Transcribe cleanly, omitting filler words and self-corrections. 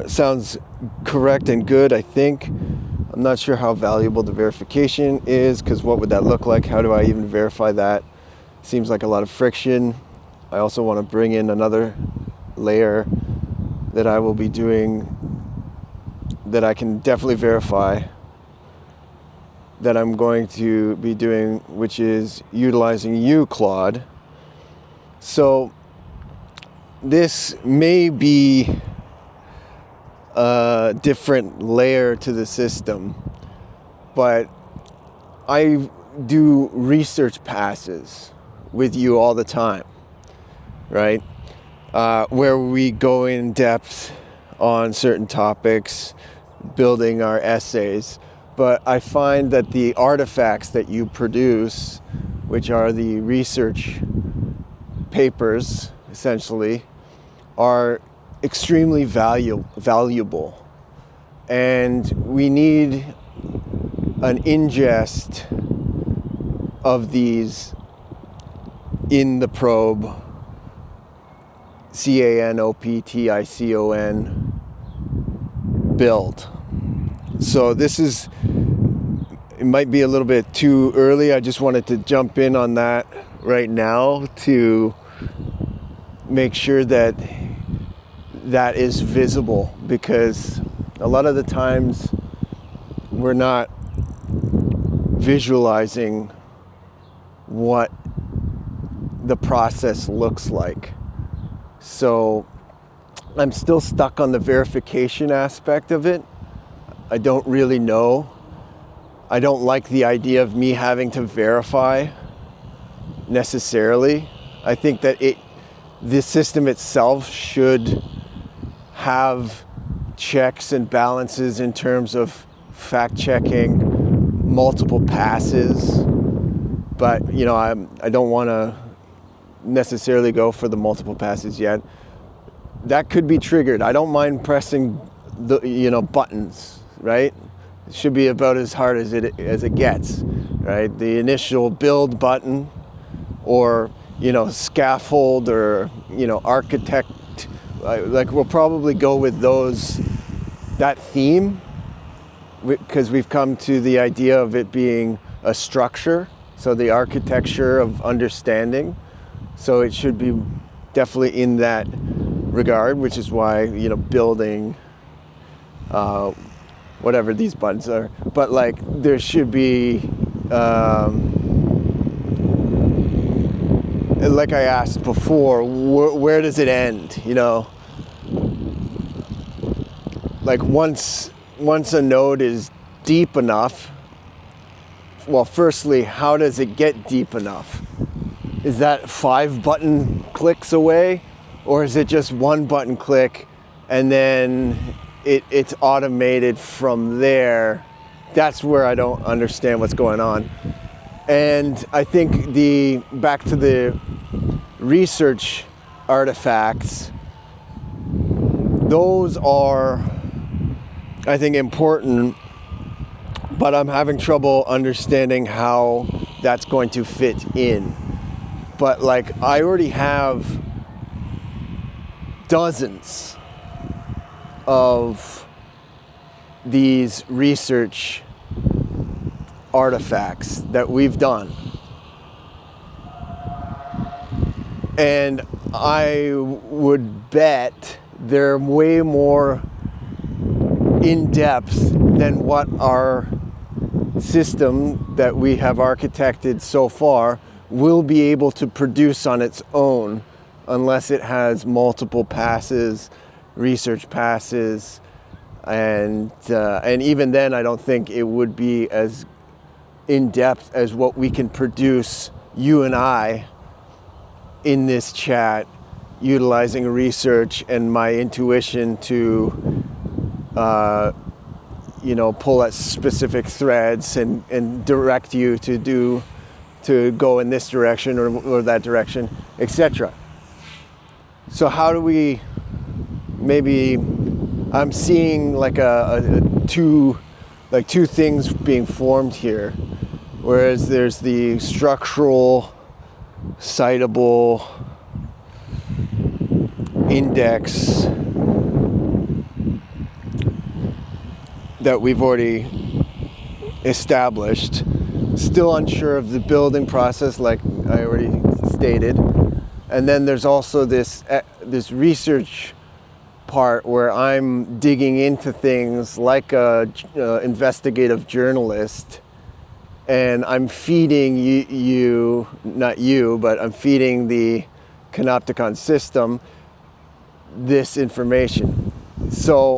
Sounds correct and good, I think. I'm not sure how valuable the verification is, because what would that look like? How do I even verify that? Seems like a lot of friction. I also want to bring in another layer that I will be doing that I can definitely verify that I'm going to be doing, which is utilizing you, Claude. So this may be a different layer to the system, but I do research passes with you all the time, right? Where we go in depth on certain topics, building our essays. But I find that the artifacts that you produce, which are the research papers, essentially, are extremely valuable. And we need an ingest of these in the probe, canopticon build. So this is, it might be a little bit too early. I just wanted to jump in on that right now to make sure that that is visible, because a lot of the times we're not visualizing what the process looks like. So I'm still stuck on the verification aspect of it. I don't really know. I don't like the idea of me having to verify necessarily. I think that the system itself should have checks and balances in terms of fact checking, multiple passes. But I don't want to necessarily go for the multiple passes yet. That could be triggered. I don't mind pressing the buttons, right? It should be about as hard as it gets, right? The initial build button, or scaffold, or architect. Like we'll probably go with that theme, because we've come to the idea of it being a structure. So the architecture of understanding. So it should be definitely in that regard, which is why building whatever these buttons are. But like there should be like I asked before, where does it end? Like once a node is deep enough, well, firstly, how does it get deep enough? Is that 5 button clicks away, or is it just 1 button click and then it's automated from there? That's where I don't understand what's going on. And I think back to the research artifacts, those are, I think, important, but I'm having trouble understanding how that's going to fit in. But like I already have dozens of these research artifacts that we've done. And I would bet they're way more in depth than what our system that we have architected so far will be able to produce on its own, unless it has multiple passes, research passes, and even then I don't think it would be as in depth as what we can produce, you and I, in this chat, utilizing research and my intuition to pull at specific threads and direct you to go in this direction or that direction, etc. So how do we, maybe I'm seeing like two things being formed here, whereas there's the structural, citable, index, that we've already established. Still unsure of the building process, like I already stated. And then there's also this research part where I'm digging into things like a investigative journalist, and I'm feeding you, not you, but I'm feeding the canopticon system this information. So